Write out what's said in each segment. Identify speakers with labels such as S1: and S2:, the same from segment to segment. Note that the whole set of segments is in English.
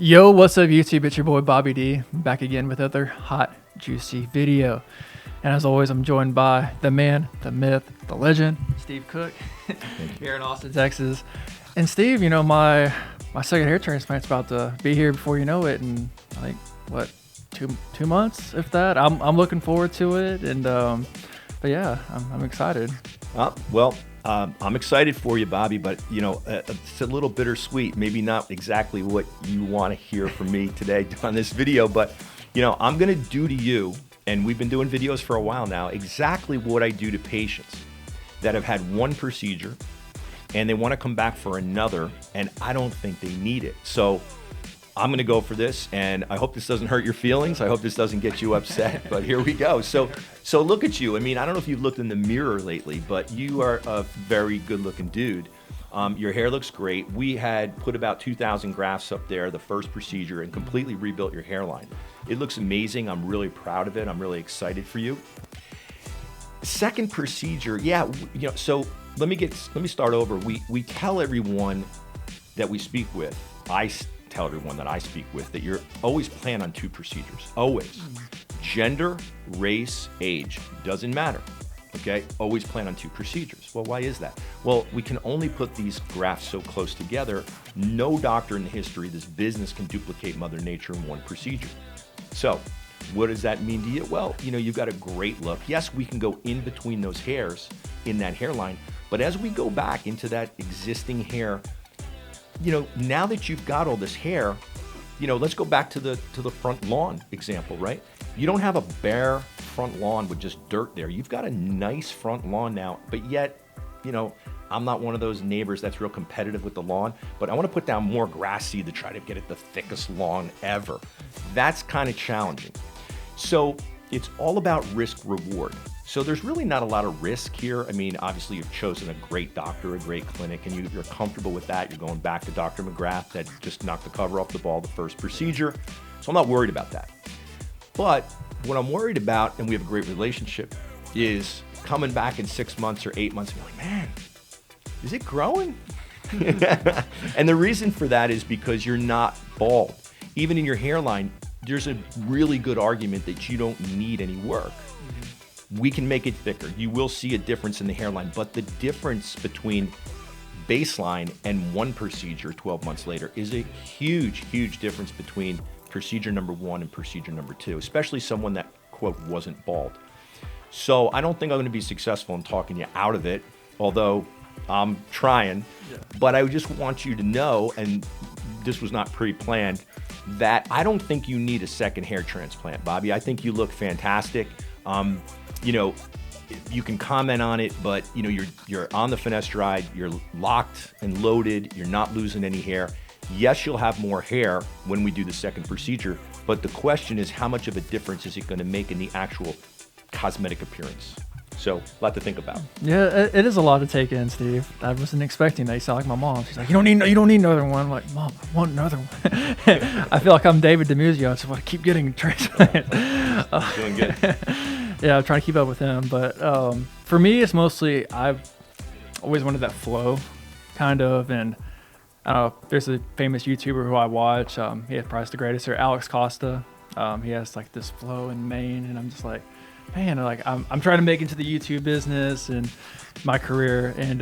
S1: Yo, what's up YouTube? It's your boy Bobby D, back again with another hot, juicy video. And as always, I'm joined by the man, the myth, the legend, Steve Cook, here in Austin, Texas. And Steve, you know, my second hair transplant's about to be here before you know it, and I think what, two months, if that. I'm looking forward to it, and but yeah, I'm excited.
S2: I'm excited for you, Bobby, but you know, it's a little bittersweet. Maybe not exactly what you want to hear from me today on this video, but you know, I'm going to do to you, and we've been doing videos for a while now, exactly what I do to patients that have had one procedure and they want to come back for another, and I don't think they need it. So I'm going to go for this, and I hope this doesn't hurt your feelings. I hope this doesn't get you upset, but here we go. So look at you. I mean, I don't know if you've looked in the mirror lately, but you are a very good-looking dude. Your hair looks great. We had put about 2,000 grafts up there, the first procedure, and completely rebuilt your hairline. It looks amazing. I'm really proud of it. I'm really excited for you. Second procedure, yeah, you know, so let me start over. We tell everyone that we speak with, tell everyone that I speak with, that you're always plan on two procedures, always. Gender, race, age, doesn't matter, okay? Always plan on two procedures. Well, why is that? Well, we can only put these grafts so close together. No doctor in the history of this business can duplicate Mother Nature in one procedure. So what does that mean to you? Well, you know, you've got a great look. Yes, we can go in between those hairs in that hairline, but as we go back into that existing hair, you know, now that you've got all this hair, you know, let's go back to the front lawn example, right? You don't have a bare front lawn with just dirt there. You've got a nice front lawn now, but yet, you know, I'm not one of those neighbors that's real competitive with the lawn, but I want to put down more grass seed to try to get it the thickest lawn ever. That's kind of challenging. So it's all about risk reward. So there's really not a lot of risk here. I mean, obviously you've chosen a great doctor, a great clinic, and you're comfortable with that. You're going back to Dr. McGrath that just knocked the cover off the ball the first procedure. So I'm not worried about that. But what I'm worried about, and we have a great relationship, is coming back in 6 months or 8 months and be like, man, is it growing? And the reason for that is because you're not bald. Even in your hairline, there's a really good argument that you don't need any work. We can make it thicker. You will see a difference in the hairline, but the difference between baseline and one procedure 12 months later is a huge difference between procedure number 1 and procedure number 2, especially someone that, quote, wasn't bald. So I don't think I'm going to be successful in talking you out of it, although I'm trying. Yeah. But I just want you to know, and this was not pre-planned, that I don't think you need a second hair transplant, Bobby. I think you look fantastic. You know, you can comment on it, but you know, you're on the finasteride, you're locked and loaded, you're not losing any hair. Yes, you'll have more hair when we do the second procedure, but the question is, how much of a difference is it going to make in the actual cosmetic appearance? So, a lot to think about.
S1: Yeah, it is a lot to take in, Steve. I wasn't expecting that. You sound like my mom. She's like, you don't need another one. I'm like, Mom, I want another one. I feel like I'm David DeMuzio. I just want to keep getting transplants.
S2: Doing good.
S1: Yeah, I'm trying to keep up with him. But for me, it's mostly I've always wanted that flow, kind of. And I don't know, there's a famous YouTuber who I watch. He has probably the greatest here, Alex Costa. He has like this flow in Maine, and I'm just like, man, like I'm trying to make it into the YouTube business and my career, and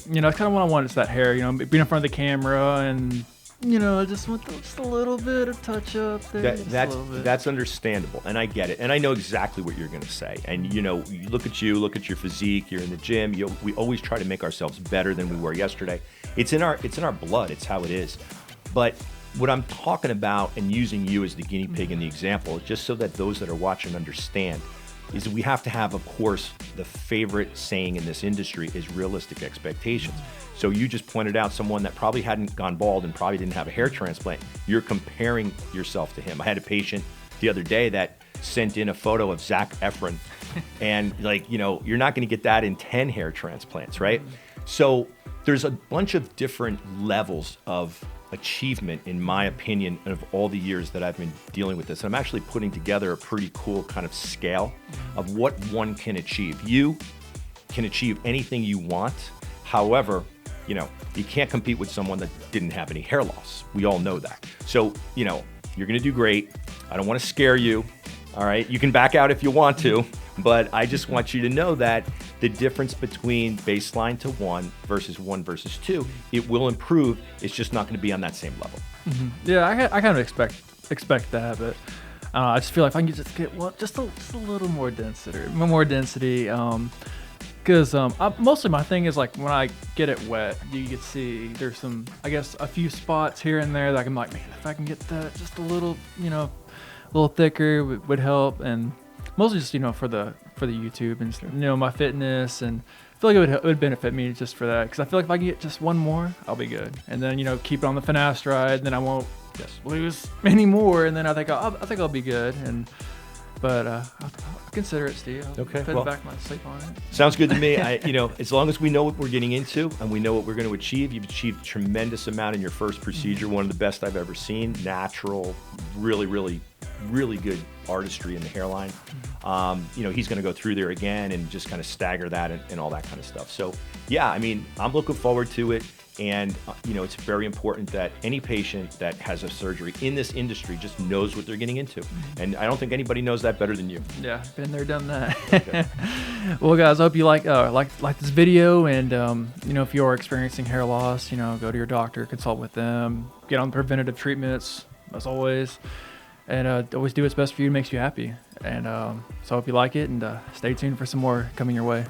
S1: you know, it's kind of what I want is that hair, you know, being in front of the camera, and you know, I just want just a little bit of touch up there.
S2: That's understandable, and I get it, and I know exactly what you're going to say. And you know, you look at your physique, you're in the gym. We always try to make ourselves better than we were yesterday. It's in our blood. It's how it is. But what I'm talking about, and using you as the guinea pig in the example, just so that those that are watching understand, is we have to have, of course, the favorite saying in this industry is realistic expectations. So you just pointed out someone that probably hadn't gone bald and probably didn't have a hair transplant. You're comparing yourself to him. I had a patient the other day that sent in a photo of Zac Efron, and like, you know, you're not going to get that in 10 hair transplants, right? So there's a bunch of different levels of achievement, in my opinion, of all the years that I've been dealing with this. And I'm actually putting together a pretty cool kind of scale of what one can achieve. You can achieve anything you want. However, you know, you can't compete with someone that didn't have any hair loss. We all know that. So, you know, you're going to do great. I don't want to scare you. All right. You can back out if you want to, but I just want you to know that the difference between baseline to 1 versus 1 versus 2, it will improve. It's just not going to be on that same level.
S1: Yeah, I kind of expect that, but I just feel like if I can just get just a little more density, because mostly my thing is like when I get it wet, you can see there's some, I guess, a few spots here and there that I'm like, man, if I can get that just a little, you know, a little thicker would help, and mostly just, you know, for the YouTube and, you know, my fitness, and I feel like it would benefit me just for that, because I feel like if I can get just one more, I'll be good, and then, you know, keep it on the finasteride, and then I won't lose any more, and then I think I'll be good, and but I'll consider it, Steve. I'll
S2: Okay,
S1: put
S2: well,
S1: back my sleep on it.
S2: Sounds good to me. You know, as long as we know what we're getting into and we know what we're going to achieve, you've achieved a tremendous amount in your first procedure, one of the best I've ever seen. Natural, really, really, really good artistry in the hairline. You know, he's going to go through there again and just kind of stagger that and all that kind of stuff. So, yeah, I mean, I'm looking forward to it. And, you know, it's very important that any patient that has a surgery in this industry just knows what they're getting into. And I don't think anybody knows that better than you.
S1: Yeah, been there, done that.
S2: Okay.
S1: Well, guys, I hope you like this video. And, you know, if you are experiencing hair loss, you know, go to your doctor, consult with them, get on preventative treatments, as always. And always do what's best for you, makes you happy. And so I hope you like it, and stay tuned for some more coming your way.